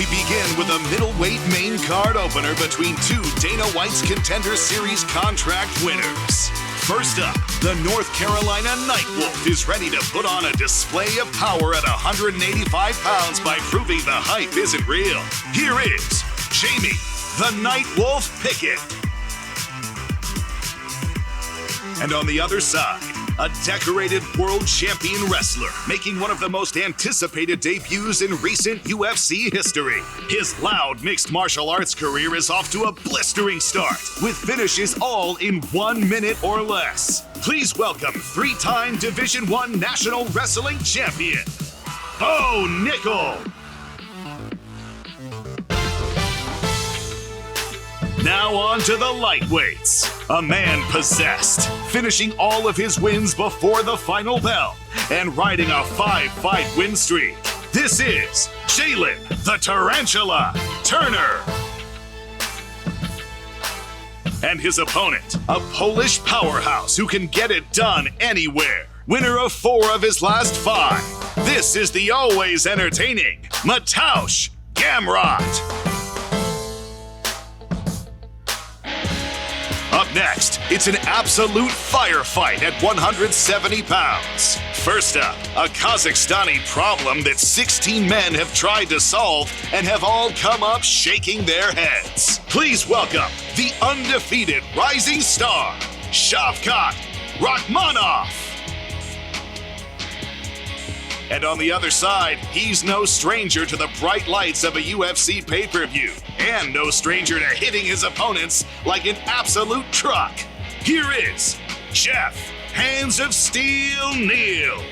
We begin with a middleweight main card opener between two Dana White's Contender Series contract winners. First up, the North Carolina Nightwolf is ready to put on a display of power at 185 pounds by proving the hype isn't real. Here is Jamie, the Nightwolf Pickett. And on the other side, a decorated world champion wrestler making one of the most anticipated debuts in recent UFC history. His loud mixed martial arts career is off to a blistering start, with finishes all in 1 minute or less. Please welcome three-time Division I National Wrestling Champion, Bo Nickel. Now on to the lightweights. A man possessed, finishing all of his wins before the final bell and riding a 5-fight win streak. This is Jalen the Tarantula Turner. And his opponent, a Polish powerhouse who can get it done anywhere. Winner of 4 of his last 5. This is the always entertaining Mateusz Gamrot. Up next, it's an absolute firefight at 170 pounds. First up, a Kazakhstani problem that 16 men have tried to solve and have all come up shaking their heads. Please welcome the undefeated rising star, Shavkat Rakhmonov. And on the other side, he's no stranger to the bright lights of a UFC pay-per-view, and no stranger to hitting his opponents like an absolute truck. Here is Jeff Hands of Steel Neal.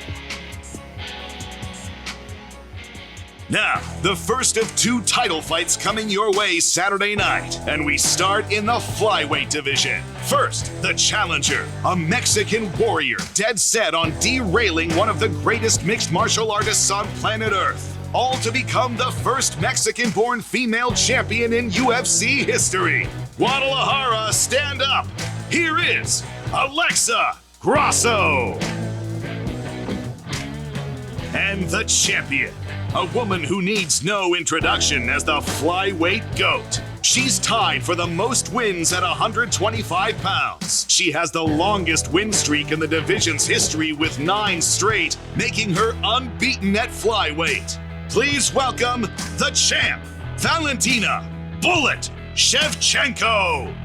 Now, the first of 2 title fights coming your way Saturday night, and we start in the flyweight division. First, the challenger, a Mexican warrior dead set on derailing one of the greatest mixed martial artists on planet Earth, all to become the first Mexican-born female champion in UFC history. Guadalajara, stand up. Here is Alexa Grasso. And the champion, a woman who needs no introduction as the flyweight GOAT. She's tied for the most wins at 125 pounds. She has the longest win streak in the division's history with 9 straight, making her unbeaten at flyweight. Please welcome the champ, Valentina Bullet Shevchenko.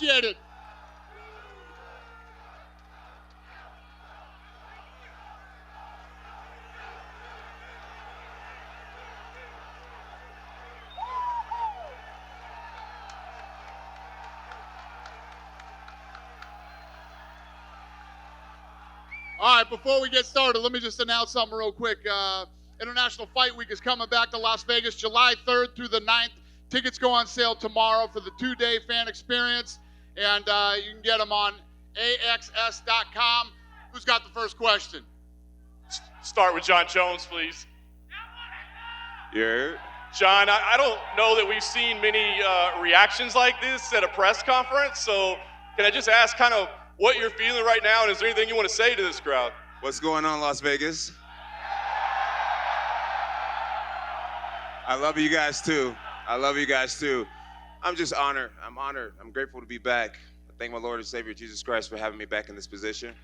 Appreciate it. All right, before we get started, let me just announce something real quick. International Fight Week is coming back to Las Vegas July 3rd through the 9th. Tickets go on sale tomorrow for the 2-day fan experience, and you can get them on AXS.com. Who's got the first question? Start with Jon Jones, please. Yeah. Jon, I don't know that we've seen many reactions like this at a press conference, so can I just ask kind of what you're feeling right now, and is there anything you want to say to this crowd? What's going on, Las Vegas? I love you guys too. I love you guys too. I'm just honored. I'm honored. I'm grateful to be back. I thank my Lord and Savior Jesus Christ for having me back in this position.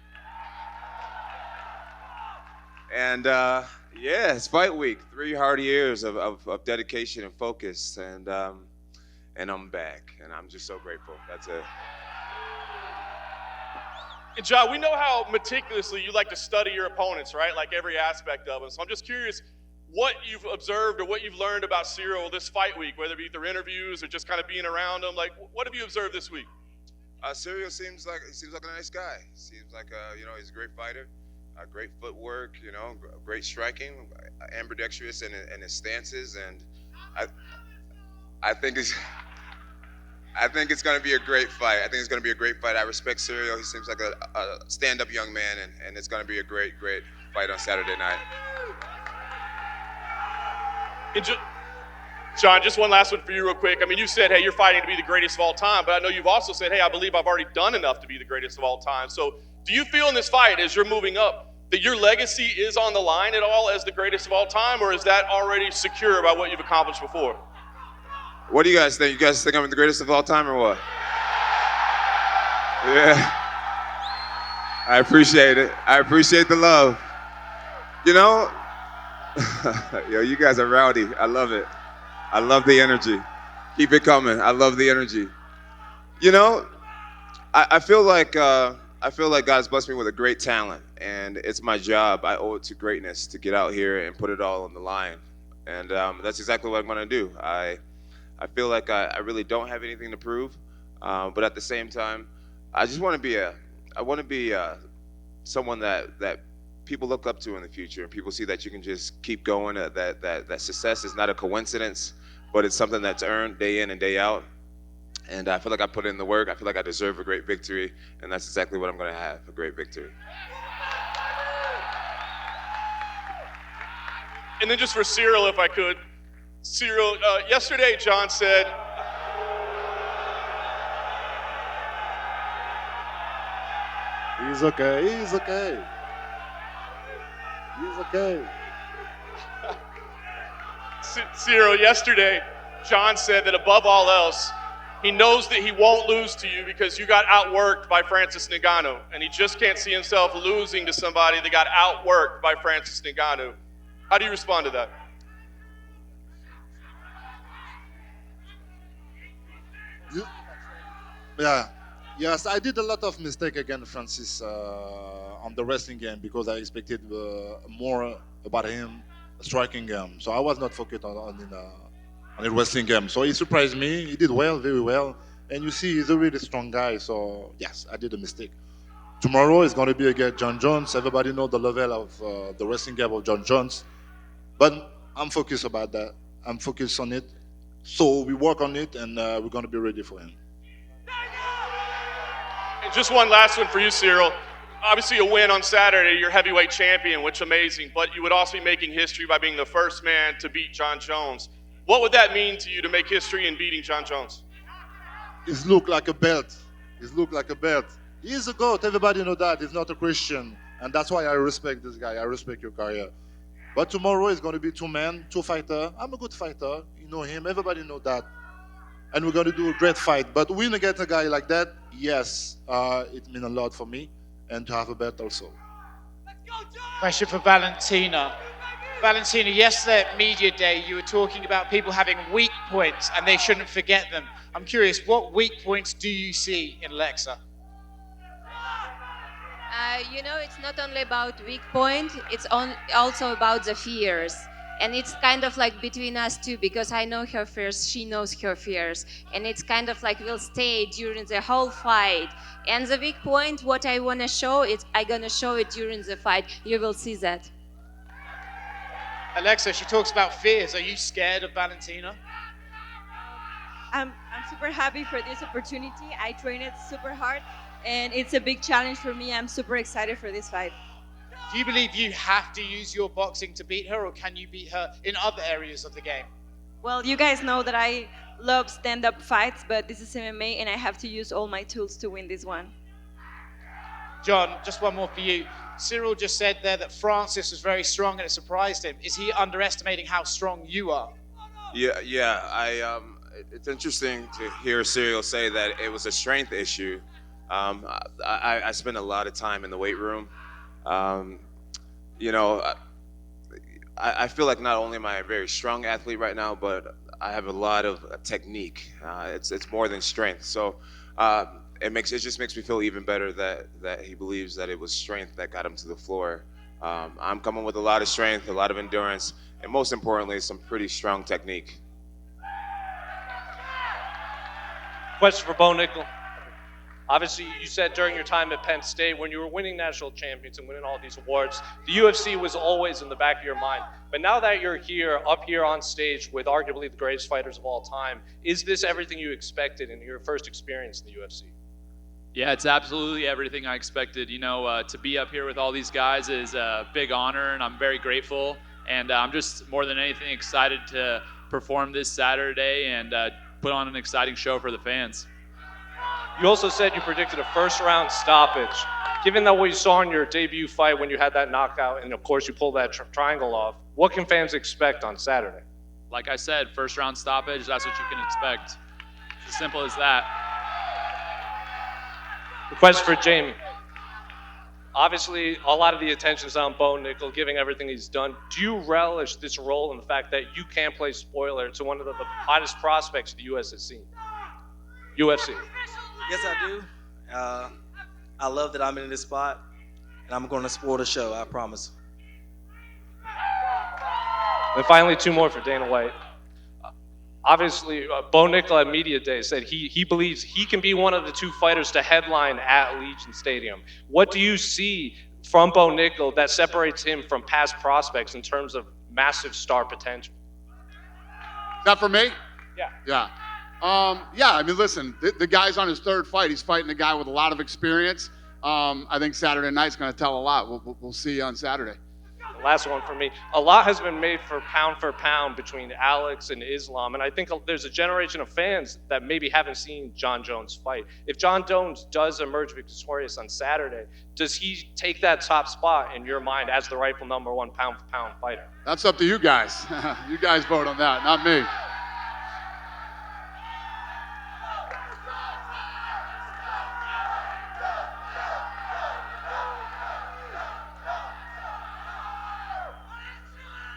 And yeah, it's fight week. 3 hard years of dedication and focus, and I'm back, and I'm just so grateful. That's it. And Jon, we know how meticulously you like to study your opponents, right? Like every aspect of them. So I'm just curious what you've observed or what you've learned about Ciryl this fight week, whether it be through interviews or just kind of being around him. Like, what have you observed this week? Ciryl seems like a nice guy. Seems like he's a great fighter, great footwork, great striking, ambidextrous in his stances, and I think it's going to be a great fight. I respect Ciryl. He seems like a stand-up young man, and it's going to be a great fight on Saturday night. And Jon, just one last one for you real quick. I mean, you said, hey, you're fighting to be the greatest of all time, but I know you've also said, hey, I believe I've already done enough to be the greatest of all time. So do you feel in this fight, as you're moving up, that your legacy is on the line at all as the greatest of all time, or is that already secure by what you've accomplished before? What do you guys think? You guys think I'm the greatest of all time or what? Yeah. I appreciate it. I appreciate the love. Yo, you guys are rowdy. I love it. I love the energy. Keep it coming. I love the energy. I feel like God's blessed me with a great talent, and it's my job. I owe it to greatness to get out here and put it all on the line, and that's exactly what I'm going to do. I feel like I really don't have anything to prove, but at the same time, I just want to be someone that people look up to in the future, and people see that you can just keep going. That success is not a coincidence, but it's something that's earned day in and day out. And I feel like I put in the work. I feel like I deserve a great victory, and that's exactly what I'm going to have, a great victory. And then just for Ciryl, if I could. Ciryl, yesterday Jon said, He's okay. Ciryl, yesterday Jon said that above all else, he knows that he won't lose to you because you got outworked by Francis Ngannou, and he just can't see himself losing to somebody that got outworked by Francis Ngannou. How do you respond to that? Yeah. Yes, I did a lot of mistake against Francis on the wrestling game because I expected more about him striking game. So I was not focused on the wrestling game. So he surprised me. He did well, very well. And you see, he's a really strong guy. So yes, I did a mistake. Tomorrow is going to be against Jon Jones. Everybody knows the level of the wrestling game of Jon Jones. But I'm focused about that. I'm focused on it. So we work on it, and we're going to be ready for him. And just one last one for you, Ciryl. Obviously a win on Saturday, you're heavyweight champion, which is amazing, but you would also be making history by being the first man to beat Jon Jones. What would that mean to you to make history in beating Jon Jones? It look like a belt. He's a GOAT. Everybody know that. He's not a Christian. And that's why I respect this guy. I respect your career. But tomorrow is going to be 2 men, 2 fighters. I'm a good fighter. You know him. Everybody know that. And we're going to do a great fight. But when you get a guy like that, yes, it means a lot for me. And to have a belt also. Question for Valentina. Valentina, yesterday at Media Day, you were talking about people having weak points and they shouldn't forget them. I'm curious, what weak points do you see in Alexa? It's not only about weak point, it's also about the fears. And it's kind of like between us two, because I know her fears, she knows her fears. And it's kind of like we'll stay during the whole fight. And the weak point, what I want to show, I'm going to show it during the fight. You will see that. Alexa, she talks about fears. Are you scared of Valentina? I'm super happy for this opportunity. I trained it super hard, and it's a big challenge for me. I'm super excited for this fight. Do you believe you have to use your boxing to beat her, or can you beat her in other areas of the game? Well, you guys know that I love stand-up fights, but this is MMA, and I have to use all my tools to win this one. John, just one more for you. Ciryl just said there that Francis was very strong and it surprised him. Is he underestimating how strong you are? Yeah. It's interesting to hear Ciryl say that it was a strength issue. I spend a lot of time in the weight room. You know, I feel like not only am I a very strong athlete right now, but I have a lot of technique. It's more than strength. So it just makes me feel even better that he believes that it was strength that got him to the floor. I'm coming with a lot of strength, a lot of endurance, and most importantly, some pretty strong technique. Question for Bo Nickel. Obviously, you said during your time at Penn State, when you were winning national champions and winning all these awards, the UFC was always in the back of your mind. But now that you're here, up here on stage with arguably the greatest fighters of all time, is this everything you expected in your first experience in the UFC? Yeah, it's absolutely everything I expected. You know, to be up here with all these guys is a big honor, and I'm very grateful. And I'm just more than anything excited to perform this Saturday and put on an exciting show for the fans. You also said you predicted a first-round stoppage. Given that what you saw in your debut fight when you had that knockout, and of course you pulled that triangle off, what can fans expect on Saturday? Like I said, first-round stoppage, that's what you can expect. It's as simple as that. The question for Jamie. Obviously, a lot of the attention's on Bo Nickel, giving everything he's done. Do you relish this role in the fact that you can play spoiler to one of the hottest prospects the US has seen? UFC. Yes, I do. I love that I'm in this spot, and I'm going to spoil the show, I promise. And finally, two more for Dana White. Obviously, Bo Nickel at Media Day said he believes he can be one of the two fighters to headline at Legion Stadium. What do you see from Bo Nickel that separates him from past prospects in terms of massive star potential? Is that for me? Yeah. Yeah. I mean, listen, the guy's on his third fight. He's fighting a guy with a lot of experience. I think Saturday night's going to tell a lot. We'll see you on Saturday. The last one for me. A lot has been made for pound between Alex and Islam, and I think there's a generation of fans that maybe haven't seen Jon Jones fight. If Jon Jones does emerge victorious on Saturday, does he take that top spot in your mind as the rightful number one pound-for-pound fighter? That's up to you guys. You guys vote on that, not me.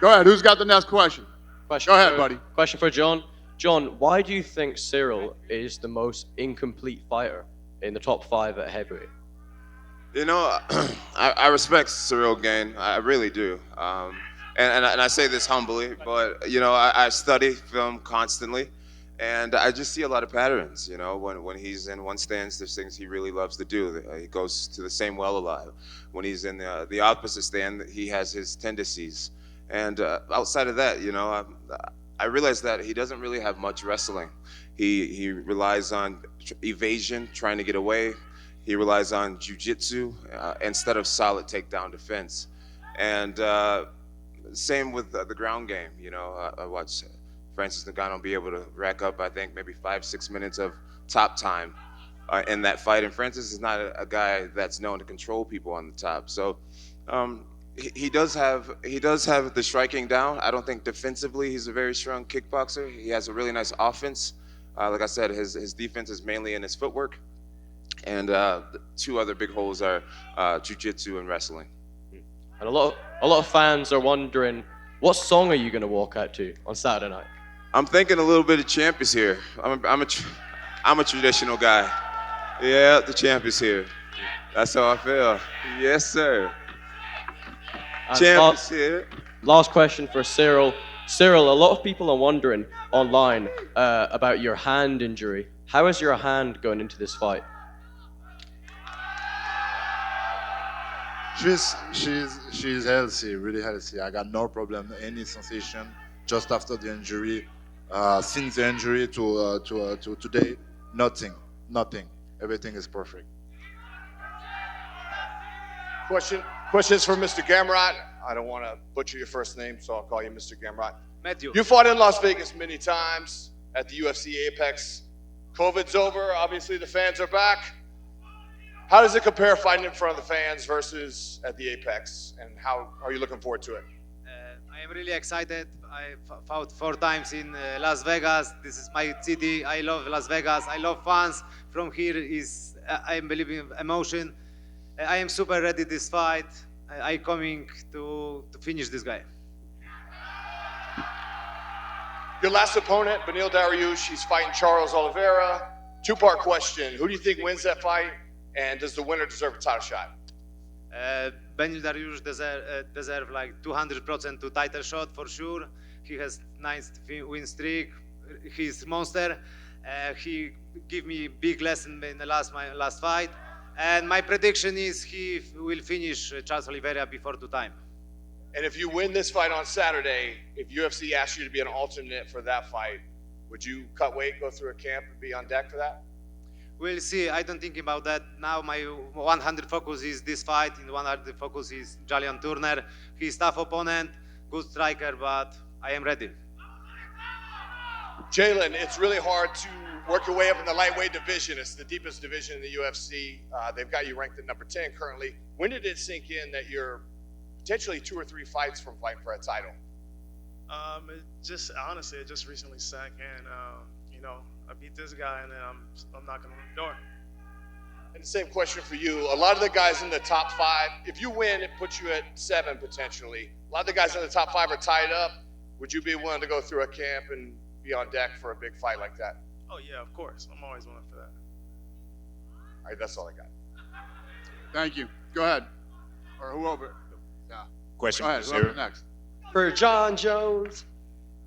Go ahead. Who's got the next question? Go ahead, buddy. Question for Jon. Jon, why do you think Ciryl is the most incomplete fighter in the top 5 at heavyweight? You know, I respect Ciryl Gane. I really do. And I say this humbly, but, you know, I study film constantly, and I just see a lot of patterns. You know, when he's in one stance, there's things he really loves to do. He goes to the same well a lot. When he's in the opposite stand, he has his tendencies. And outside of that, you know, I realize that he doesn't really have much wrestling. He relies on evasion, trying to get away. He relies on jiu-jitsu instead of solid takedown defense. And same with the ground game. You know, I watched Francis Ngannou be able to rack up, I think, maybe 5-6 minutes of top time in that fight. And Francis is not a guy that's known to control people on the top. So he does have the striking down. I don't think defensively he's a very strong kickboxer. He has a really nice offense. Like I said, his defense is mainly in his footwork. And the two other big holes are jiu-jitsu and wrestling. And a lot of fans are wondering, what song are you going to walk out to on Saturday night? I'm thinking a little bit of Champ is here. I'm a traditional guy. Yeah, the Champ is here. That's how I feel. Yes, sir. And Champ is here. Last question for Ciryl. Ciryl, a lot of people are wondering online about your hand injury. How is your hand going into this fight? She's healthy, really healthy. I got no problem, any sensation just after the injury. Since the injury to today, nothing. Everything is perfect. Questions for Mr. Gamrot. I don't want to butcher your first name, so I'll call you Mr. Gamrot. Matthew. You fought in Las Vegas many times at the UFC Apex. COVID's over. Obviously, the fans are back. How does it compare fighting in front of the fans versus at the Apex? And how are you looking forward to it? I am really excited. I fought 4 times in Las Vegas. This is my city. I love Las Vegas. I love fans. From here is I am believing emotion. I am super ready this fight. I coming to finish this guy. Your last opponent, Beneil Dariush, he's fighting Charles Oliveira. 2-part question. Who do you think wins that fight? And does the winner deserve a title shot? Beneil Dariush deserve like 200% to title shot for sure. He has nice win streak. He's monster. He give me big lesson in my last fight. And my prediction is he will finish Charles Oliveira before the time. And if you win this fight on Saturday, if UFC asks you to be an alternate for that fight, would you cut weight, go through a camp, and be on deck for that? We'll see. I don't think about that now. My 100 focus is this fight. In 100 focus is Jalen Turner. He's tough opponent, good striker, but I am ready. Jalen, it's really hard to work your way up in the lightweight division. It's the deepest division in the UFC. They've got you ranked at number 10 currently. When did it sink in that you're potentially 2 or 3 fights from fighting for a title? Honestly, it just recently sank in. I beat this guy, and then I'm knocking on the door. And the same question for you. A lot of the guys in the top 5, if you win, it puts you at 7 potentially. A lot of the guys in the top 5 are tied up. Would you be willing to go through a camp and be on deck for a big fight like that? Oh, yeah, of course. I'm always willing for that. All right, that's all I got. Thank you. Go ahead. Or whoever. Yeah. Question Go ahead. for Whoever Ciryl. next. For Jon Jones.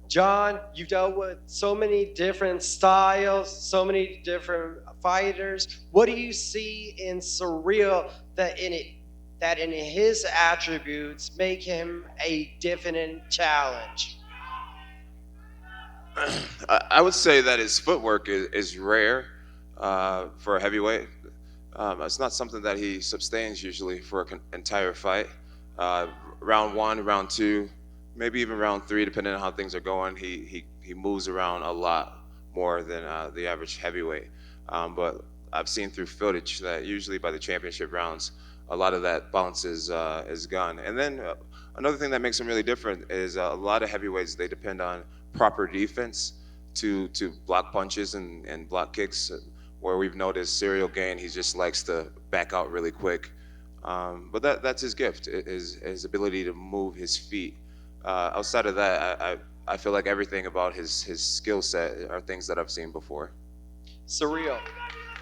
Jon, you've dealt with so many different styles, so many different fighters. What do you see in Ciryl that in his attributes make him a definite challenge? I would say that his footwork is rare for a heavyweight. It's not something that he sustains usually for an entire fight. Round 1, round 2, maybe even round 3, depending on how things are going, he moves around a lot more than the average heavyweight. But I've seen through footage that usually by the championship rounds, a lot of that balance is gone. And then another thing that makes him really different is a lot of heavyweights, they depend on proper defense to block punches and block kicks, where we've noticed Ciryl Gane, he just likes to back out really quick. But that's his gift, his ability to move his feet. Outside of that, I feel like everything about his skill set are things that I've seen before. Ciryl,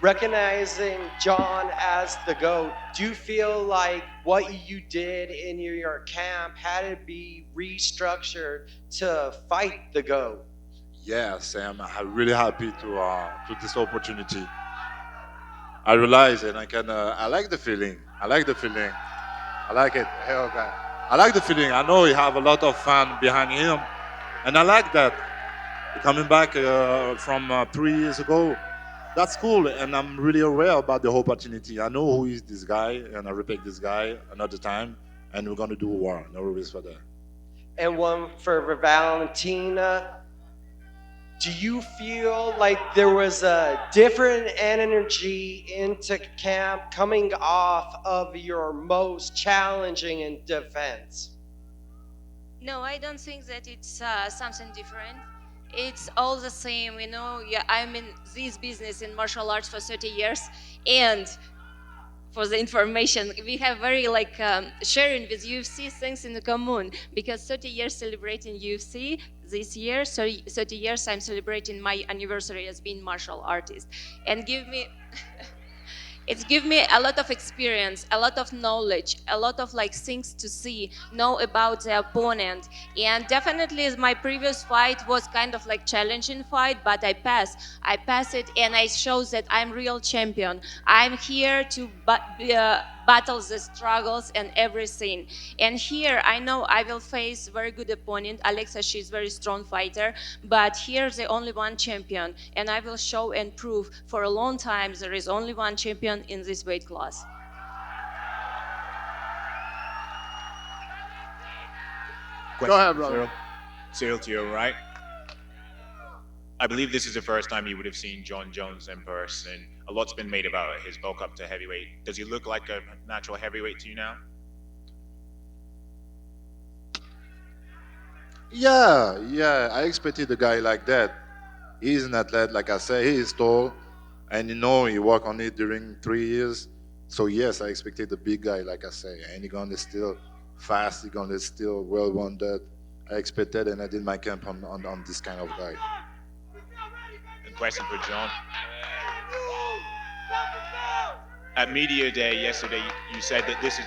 recognizing Jon as the GOAT, do you feel like what you did in your camp had to be restructured to fight the GOAT? Yes, I'm really happy to this opportunity. I realize and I like the feeling. I like the feeling. I like it. Hey, okay. I like the feeling. I know he have a lot of fans behind him, and I like that. Coming back from 3 years ago, that's cool, and I'm really aware about the opportunity. I know who is this guy, and I respect this guy another time, and we're gonna do war. No worries for that. And one for Valentina. Do you feel like there was a different energy into camp coming off of your most challenging in defense? No, I don't think that it's something different. It's all the same, Yeah, I'm in this business in martial arts for 30 years, and for the information, we have very sharing with UFC things in common, because 30 years celebrating UFC this year, so 30 years I'm celebrating my anniversary as being martial artist, and it's give me a lot of experience, a lot of knowledge, a lot of things to see, know about the opponent. And definitely my previous fight was kind of challenging fight, but I passed it, and I show that I'm real champion. I'm here to battle the struggles and everything. And here I know I will face very good opponent. Alexa, she's very strong fighter, but here's the only one champion, and I will show and prove for a long time there is only one champion in this weight class. Go ahead, brother. Ciryl, to your right. I believe this is the first time you would have seen Jon Jones in person. A lot's been made about his bulk up to heavyweight. Does he look like a natural heavyweight to you now? Yeah, I expected a guy like that. He's an athlete, like I say, he is tall, and he worked on it during 3 years. So yes, I expected a big guy, like I say, and he's gonna still fast, he's gonna still well-rounded. I expected, and I did my camp on this kind of guy. And question for Jon. At media day yesterday, you said that this is.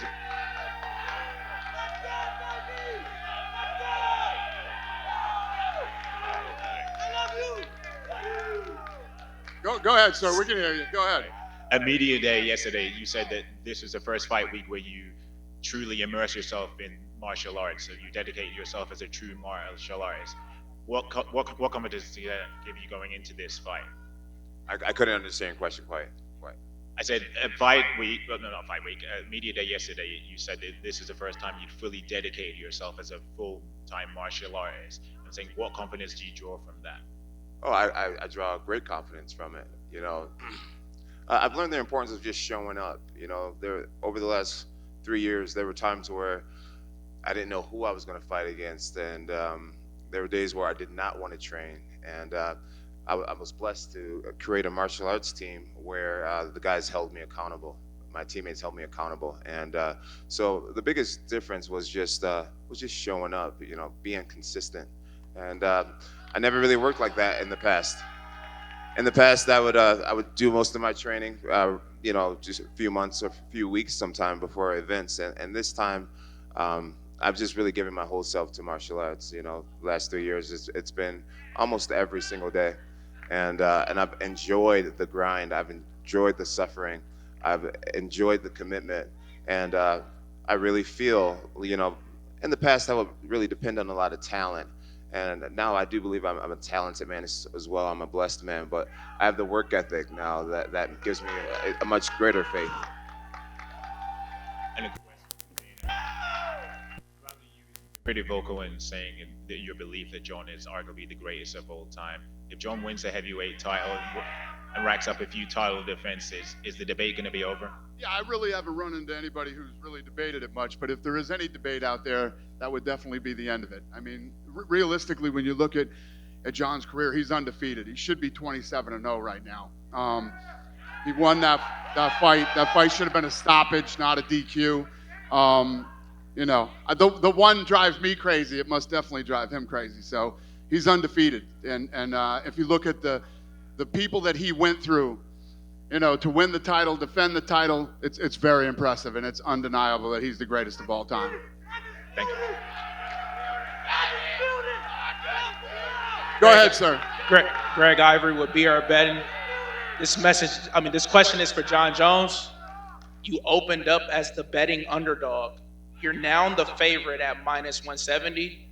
Go ahead, sir. We can hear you. Go ahead. At media day yesterday, you said that this was the first fight week where you truly immerse yourself in martial arts. So you dedicate yourself as a true martial artist. What confidence did that give you going into this fight? I couldn't understand your question quite. I said at fight week, well, no, not fight week. At media day yesterday, you said that this is the first time you'd fully dedicate yourself as a full-time martial artist. I'm saying, what confidence do you draw from that? Oh, I draw great confidence from it. I've learned the importance of just showing up. Over the last 3 years, there were times where I didn't know who I was going to fight against, and there were days where I did not want to train. And I was blessed to create a martial arts team where the guys held me accountable. My teammates held me accountable, and so the biggest difference was just showing up. Being consistent, and I never really worked like that in the past. In the past, I would do most of my training, just a few months or a few weeks sometime before events, and this time, I've just really given my whole self to martial arts. The last 3 years, it's been almost every single day, and I've enjoyed the grind. I've enjoyed the suffering. I've enjoyed the commitment, and I really feel, in the past, I would really depend on a lot of talent. And now I do believe I'm a talented man as well. I'm a blessed man, but I have the work ethic now that gives me a much greater faith. And pretty vocal in saying that your belief that Jon is arguably the greatest of all time. If Jon wins the heavyweight title and racks up a few title defenses, is the debate going to be over? Yeah, I really haven't run into anybody who's really debated it much, but if there is any debate out there, that would definitely be the end of it. I mean, realistically, when you look at Jon's career, he's undefeated. He should be 27-0 right now. He won that fight. That fight should have been a stoppage, not a DQ. The one drives me crazy. It must definitely drive him crazy. So he's undefeated. And if you look at the people that he went through, to win the title, defend the title, it's very impressive, and it's undeniable that he's the greatest of all time. Thank you. Go ahead, sir. Greg Ivory with BR Betting. This question is for Jon Jones. You opened up as the betting underdog. You're now the favorite at -170.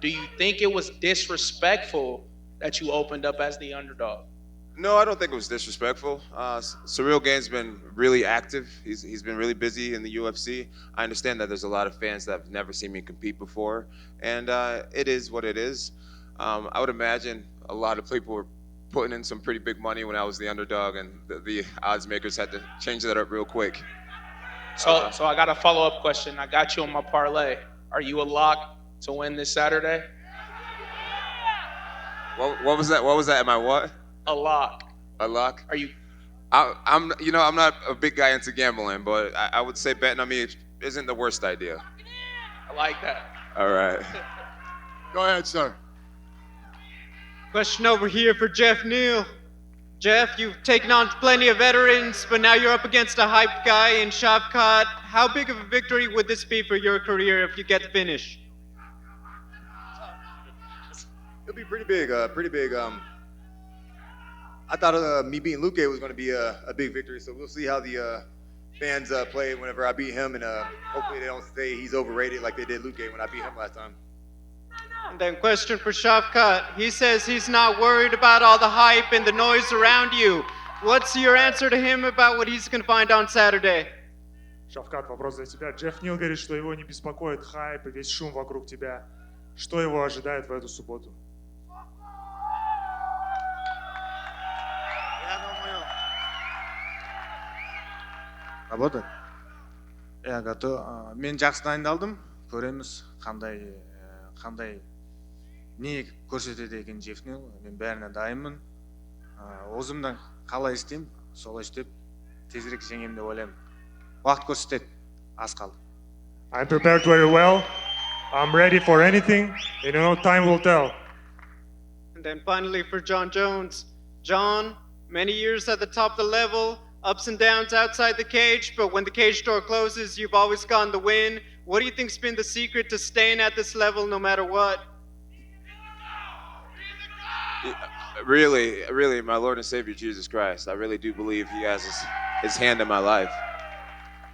Do you think it was disrespectful that you opened up as the underdog? No, I don't think it was disrespectful. Ciryl Gane's been really active. He's been really busy in the UFC. I understand that there's a lot of fans that have never seen me compete before, and it is what it is. I would imagine a lot of people were putting in some pretty big money when I was the underdog, and the odds makers had to change that up real quick. So I got a follow-up question. I got you on my parlay. Are you a lock to win this Saturday? What was that? What was that? Am I what? A lock. A lock? Are you? I'm not a big guy into gambling, but I would say betting on me isn't the worst idea. I like that. All right. Go ahead, sir. Question over here for Jeff Neal. Jeff, you've taken on plenty of veterans, but now you're up against a hyped guy in Shavkat. How big of a victory would this be for your career if you get the finish? It'll be pretty big. I thought me beating Luque was going to be a big victory, so we'll see how the fans play whenever I beat him, and hopefully they don't say he's overrated like they did Luque when I beat him last time. And then question for Shavkat. He says he's not worried about all the hype and the noise around you. What's your answer to him about what he's going to find on Saturday? Шавкат, вопрос для тебя. Джефф Нил говорит, что его не беспокоит хайп и весь шум вокруг тебя. Что его ожидает в эту субботу? Работает? Я готов. Мен жақсы дайындалдым. Көреміз қандай не көрсетеді екен Джеффнил. Мен бәріне дайынмын. Өзімнің қалай істеймін, солай істеп тезірек жеңемін деп ойлаймын. Уақыт көрсетеді. Аз қалды. I'm prepared very well. I'm ready for anything. Time will tell. And then finally for Jon Jones. Jon, many years at the top of the level, ups and downs outside the cage, but when the cage door closes, you've always gone to win. What do you think's been the secret to staying at this level no matter what? Really, my Lord and Savior Jesus Christ. I really do believe He has His hand in my life.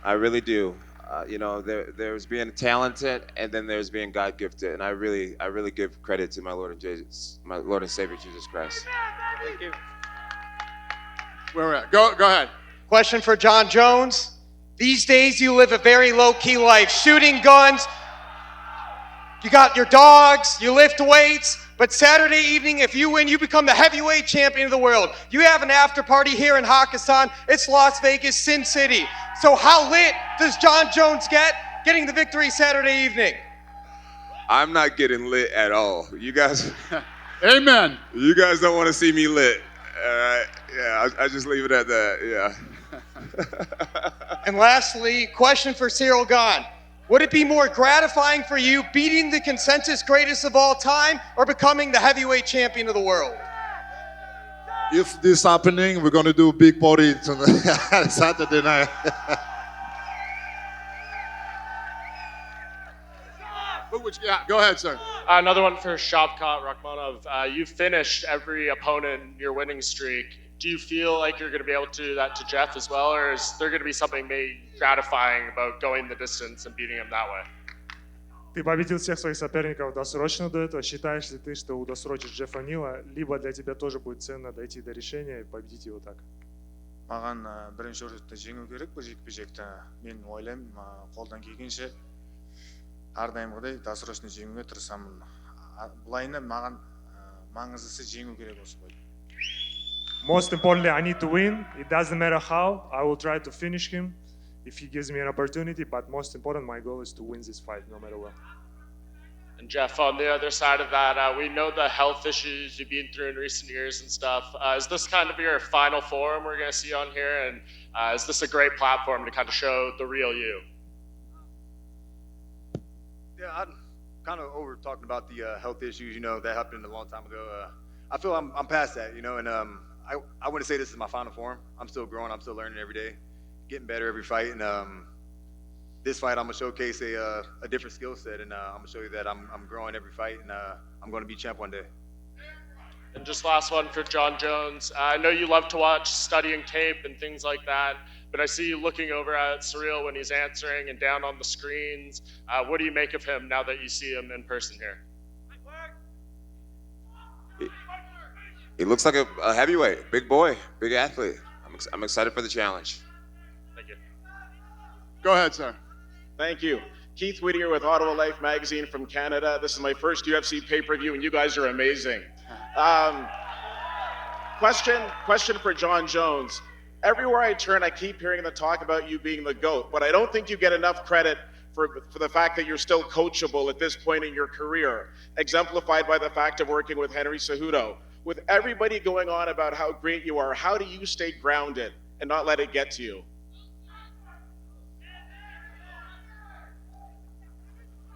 I really do. There's being talented, and then there's being God gifted, and I really give credit to my Lord and Savior Jesus Christ. Thank you. Where we're at? Go ahead. Question for Jon Jones. These days you live a very low-key life, shooting guns. You got your dogs, you lift weights, but Saturday evening, if you win, you become the heavyweight champion of the world. You have an after party here in Hakkasan. It's Las Vegas, Sin City. So how lit does Jon Jones get getting the victory Saturday evening? I'm not getting lit at all. You guys, Amen. You guys don't want to see me lit. Yeah, I just leave it at that. Yeah. And lastly, question for Ciryl Gane. Would it be more gratifying for you beating the consensus greatest of all time or becoming the heavyweight champion of the world? If this happening, we're going to do a big party tonight, Saturday night. Yeah, go ahead, sir. Another one for Shavkat Rakhmonov. You finished every opponent in your winning streak. Do you feel like you're going to be able to do that to Jeff as well, or is there going to be something maybe gratifying about going the distance and beating him that way? Ты победил всех своих соперников досрочно до этого. Считаешь ли ты, что удосрочишь Джеффа Нила, либо для тебя тоже будет ценно дойти до решения и победить его так? Маған бірінші орында жеңу керек бұл жекпе-жекті. Мен ойлаймын, қолдан келгенше әрдайымғыдай досрочно жеңуге тырысамын. Былайына маған маңыздысы жеңу керек осы бойды. Most importantly, I need to win. It doesn't matter how. I will try to finish him if he gives me an opportunity. But most important, my goal is to win this fight, no matter what. And Jeff, on the other side of that, we know the health issues you've been through in recent years and stuff. Is this kind of your final form we're going to see on here? And is this a great platform to kind of show the real you? Yeah, I'm kind of over talking about the health issues, that happened a long time ago. I feel I'm past that, and I wouldn't say this is my final form. I'm still growing. I'm still learning every day, getting better every fight. And this fight, I'm gonna showcase a different skill set, and I'm gonna show you that I'm growing every fight, and I'm gonna be champ one day. And just last one for Jon Jones. I know you love to watch studying tape and things like that, but I see you looking over at Ciryl when he's answering and down on the screens. What do you make of him now that you see him in person here? He looks like a heavyweight, big boy, big athlete. I'm excited for the challenge. Thank you. Go ahead, sir. Thank you. Keith Whittier with Ottawa Life Magazine from Canada. This is my first UFC pay-per-view, and you guys are amazing. Question for Jon Jones. Everywhere I turn, I keep hearing the talk about you being the GOAT, but I don't think you get enough credit for the fact that you're still coachable at this point in your career, exemplified by the fact of working with Henry Cejudo. With everybody going on about how great you are, how do you stay grounded and not let it get to you?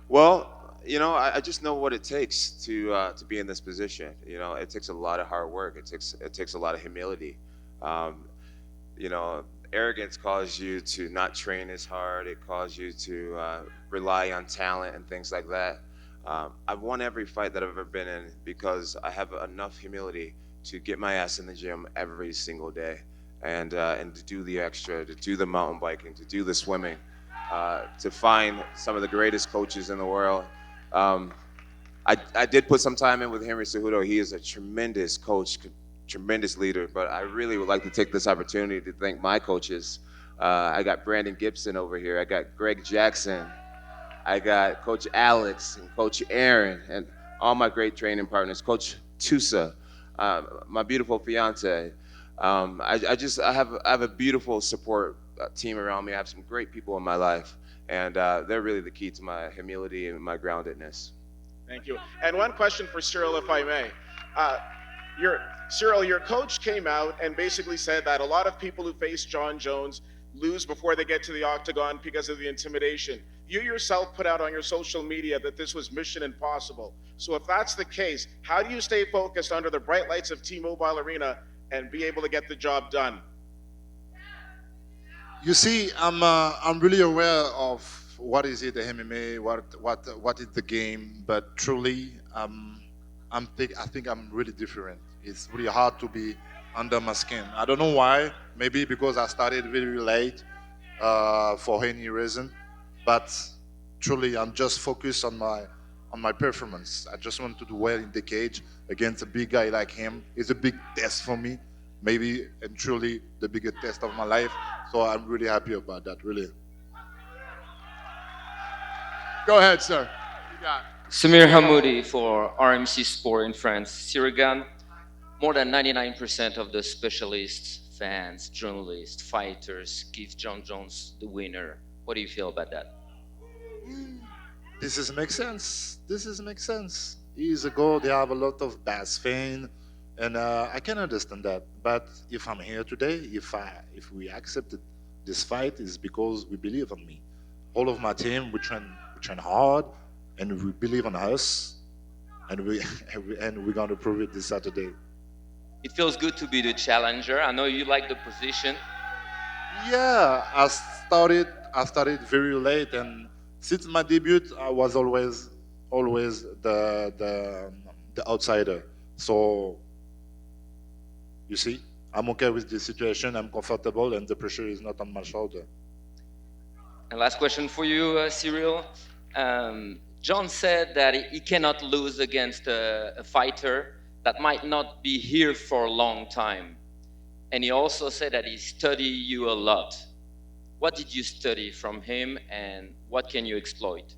Well, I just know what it takes to be in this position. It takes a lot of hard work. It takes a lot of humility. Arrogance causes you to not train as hard. It causes you to rely on talent and things like that. I've won every fight that I've ever been in because I have enough humility to get my ass in the gym every single day and to do the extra, to do the mountain biking, to do the swimming, to find some of the greatest coaches in the world. I did put some time in with Henry Cejudo. He is a tremendous coach, tremendous leader, but I really would like to take this opportunity to thank my coaches. I got Brandon Gibson over here. I got Greg Jackson. I got Coach Alex and Coach Aaron and all my great training partners, Coach Tusa, my beautiful fiance. I have a beautiful support team around me. I have some great people in my life, and they're really the key to my humility and my groundedness. Thank you. And one question for Ciryl, if I may. Ciryl, your coach came out and basically said that a lot of people who face Jon Jones lose before they get to the octagon because of the intimidation. You yourself put out on your social media that this was mission impossible. So if that's the case, how do you stay focused under the bright lights of T-Mobile Arena and be able to get the job done? You see, I'm really aware of what is it the MMA, what is the game, but truly, I think I'm really different. It's really hard to be under my skin. I don't know why. Maybe because I started very late, for any reason, but truly, I'm just focused on my performance. I just want to do well in the cage against a big guy like him. It's a big test for me, maybe and truly the biggest test of my life. So I'm really happy about that, really. Go ahead, sir. You got it. Samir Hamoudi for RMC Sport in France. Ciryl Gane, more than 99% of the specialists, fans, journalists, fighters give Jon Jones the winner. What do you feel about that? This is make sense. Years ago, they have a lot of bad fame, and I can understand that. But if I'm here today, if we accepted this fight, is because we believe on me. All of my team, we train hard, and we believe on us, and we're gonna prove it this Saturday. It feels good to be the challenger. I know you like the position. Yeah, I started very late, and since my debut, I was always the outsider. So you see, I'm okay with the situation. I'm comfortable, and the pressure is not on my shoulder. And last question for you, Ciryl. Jon said that he cannot lose against a fighter that might not be here for a long time. And he also said that he studied you a lot. What did you study from him, and what can you exploit?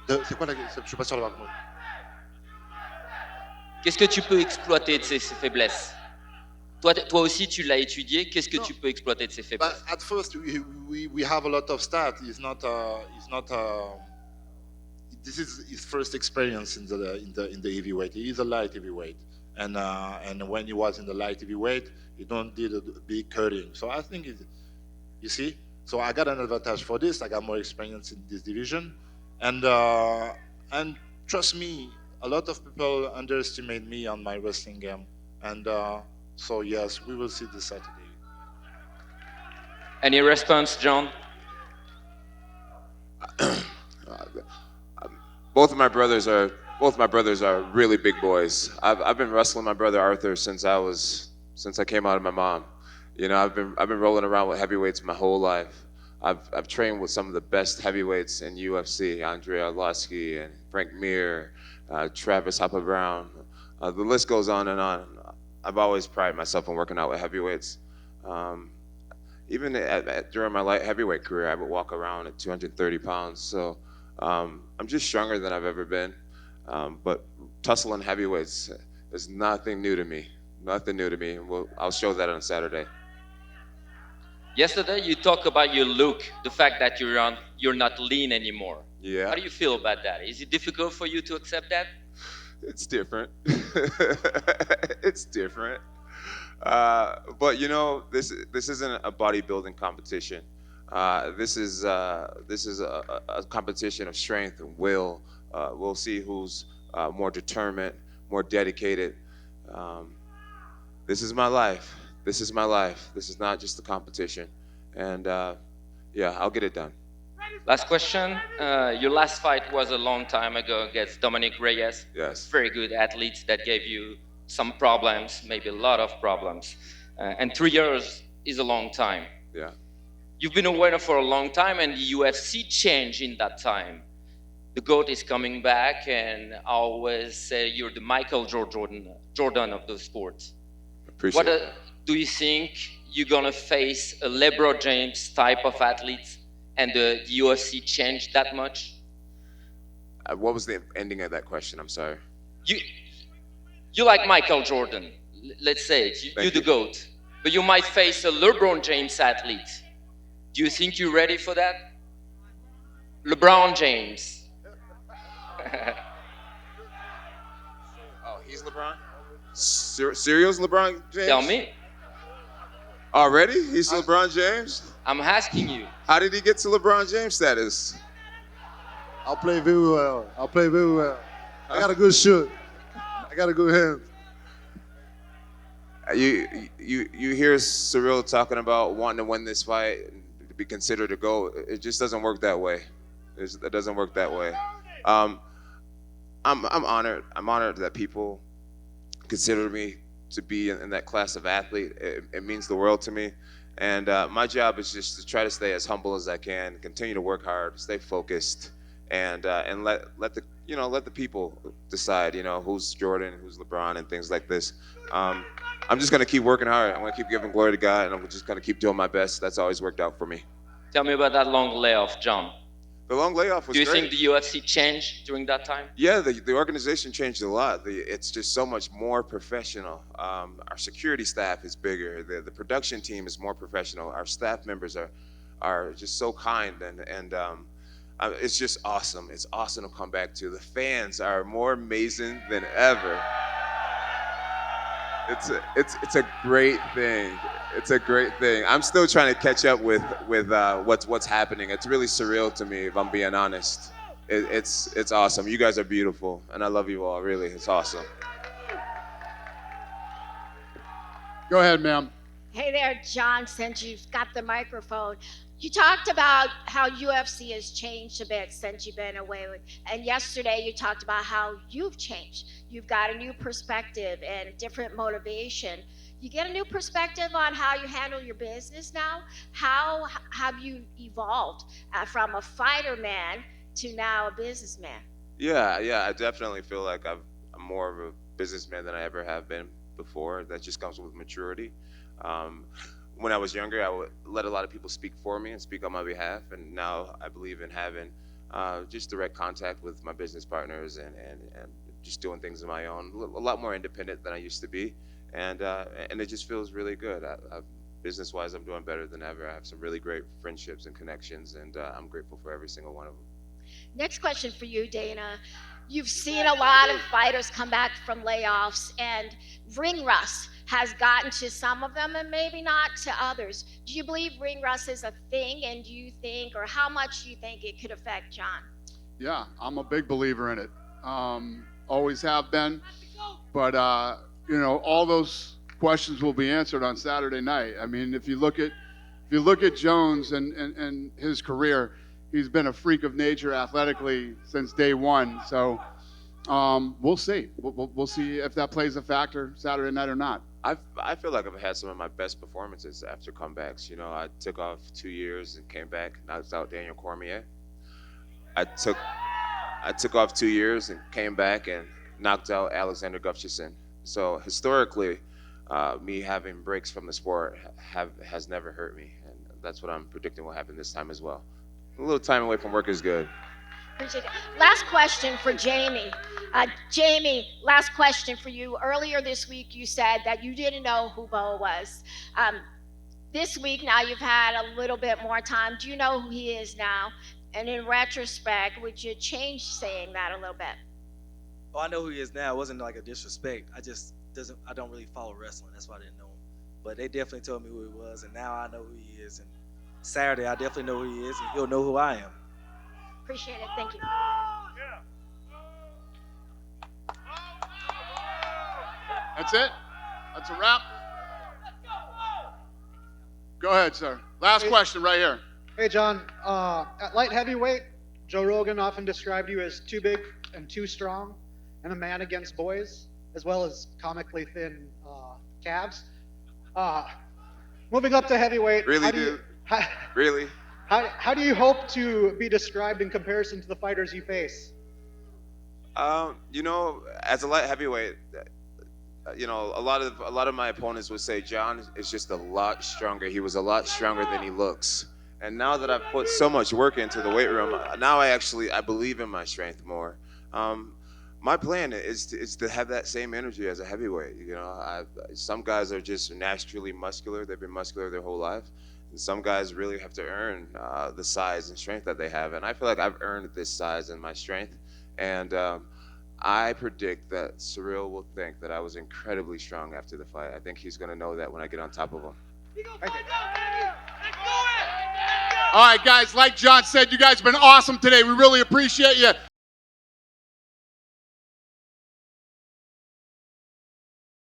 C'est quoi la question? Je suis pas sûr d'avoir compris. Qu'est-ce que tu peux exploiter de ses faiblesses? Toi aussi, tu l'as étudié. Qu'est-ce que tu peux exploiter de ses faiblesses? But at first, we have a lot of stats. This is his first experience in the heavyweight. He is a light heavyweight, and when he was in the light heavyweight, he don't did a big cutting. So I think you see. So I got an advantage for this. I got more experience in this division, and trust me, a lot of people underestimate me on my wrestling game, and so yes, we will see this Saturday. Any response, Jon? Both my brothers are really big boys. I've been wrestling my brother Arthur since I came out of my mom. You know, I've been rolling around with heavyweights my whole life. I've trained with some of the best heavyweights in UFC, Andrei Arlovsky and Frank Mir, Travis Hopper Brown. The list goes on and on. I've always prided myself on working out with heavyweights. Even during my light heavyweight career, I would walk around at 230 pounds. So I'm just stronger than I've ever been. But tussling heavyweights is nothing new to me. Nothing new to me. I'll show that on Saturday. Yesterday, you talked about your look, the fact that you're not lean anymore. Yeah. How do you feel about that? Is it difficult for you to accept that? It's different. It's different. But you know, this isn't a bodybuilding competition. This is a competition of strength and will. We'll see who's more determined, more dedicated. This is my life. This is my life. This is not just a competition. And yeah, I'll get it done. Last question. Your last fight was a long time ago against Dominic Reyes. Yes. Very good athletes that gave you some problems, maybe a lot of problems. And 3 years is a long time. Yeah. You've been a winner for a long time, and the UFC changed in that time. The GOAT is coming back, and I always say you're the Michael Jordan of the sport. Appreciate it. Do you think you're going to face a LeBron James type of athlete, and the UFC changed that much? What was the ending of that question? I'm sorry. You like Michael Jordan. Let's say it. You're the GOAT. but you might face a LeBron James athlete. Do you think you're ready for that? LeBron James. Oh, he's LeBron? Cyryl's LeBron James? Tell me. Already? He's LeBron James? I'm asking you. How did he get to LeBron James status? I'll play very well. I got a good shoot. I got a good hand. You hear Ciryl talking about wanting to win this fight and to be considered a GOAT. It just doesn't work that way. It doesn't work that way. I'm honored. I'm honored that people consider me to be in that class of athlete. It means the world to me. And my job is just to try to stay as humble as I can, continue to work hard, stay focused, and let the people decide, who's Jordan, who's LeBron, and things like this. I'm just gonna keep working hard. I'm gonna keep giving glory to God, and I'm just gonna keep doing my best. That's always worked out for me. Tell me about that long layoff, John. The long layoff was Do you great. think the UFC changed during that time? Yeah, the organization changed a lot. It's just so much more professional. Our security staff is bigger. The production team is more professional. Our staff members are just so kind, and it's just awesome. It's awesome to come back to. The fans are more amazing than ever. It's a great thing. It's a great thing. I'm still trying to catch up with what's happening. It's really surreal to me, if I'm being honest. It's awesome. You guys are beautiful, and I love you all. Really, it's awesome. Go ahead, ma'am. Hey there, John, since you've got the microphone. You talked about how UFC has changed a bit since you've been away. And yesterday you talked about how you've changed. You've got a new perspective and a different motivation. You get a new perspective on how you handle your business now. How have you evolved from a fighter man to now a businessman? Yeah, I definitely feel like I'm more of a businessman than I ever have been before. That just comes with maturity. When I was younger, I would let a lot of people speak for me and speak on my behalf, and now I believe in having just direct contact with my business partners and just doing things on my own, a lot more independent than I used to be, and it just feels really good. Business-wise, I'm doing better than ever. I have some really great friendships and connections, and I'm grateful for every single one of them. Next question for you, Dana. You've seen a lot of fighters come back from layoffs, and ring rust has gotten to some of them and maybe not to others. Do you believe ring rust is a thing, and do you think, or how much do you think it could affect John? Yeah, I'm a big believer in it. Always have been. But, all those questions will be answered on Saturday night. I mean, if you look at Jones and his career, he's been a freak of nature athletically since day one. So we'll see. We'll see if that plays a factor Saturday night or not. I feel like I've had some of my best performances after comebacks. I took off 2 years and came back, knocked out Daniel Cormier. I took off 2 years and came back and knocked out Alexander Gustafsson. So historically, me having breaks from the sport has never hurt me, and that's what I'm predicting will happen this time as well. A little time away from work is good. Appreciate it. Last question for Jamie. Jamie, last question for you. Earlier this week, you said that you didn't know who Bo was. This week, now you've had a little bit more time. Do you know who he is now? And in retrospect, would you change saying that a little bit? Oh, I know who he is now. It wasn't like a disrespect. I don't really follow wrestling. That's why I didn't know him. But they definitely told me who he was, and now I know who he is. And Saturday, I definitely know who he is, and he'll know who I am. Appreciate it. Thank you. That's it? That's a wrap? Go ahead, sir. Last question right here. Hey, John. At light heavyweight, Joe Rogan often described you as too big and too strong and a man against boys, as well as comically thin calves. Moving up to heavyweight. Really, dude? Really? How do you hope to be described in comparison to the fighters you face? As a light heavyweight, a lot of my opponents would say John is just a lot stronger. He was a lot stronger than he looks. And now that I've put so much work into the weight room, now I believe in my strength more. my plan is to have that same energy as a heavyweight. You know, some guys are just naturally muscular. They've been muscular their whole life. And some guys really have to earn the size and strength that they have. And I feel like I've earned this size and my strength. And I predict that Ciryl will think that I was incredibly strong after the fight. I think he's going to know that when I get on top of him. All right, guys, like Jon said, you guys have been awesome today. We really appreciate you.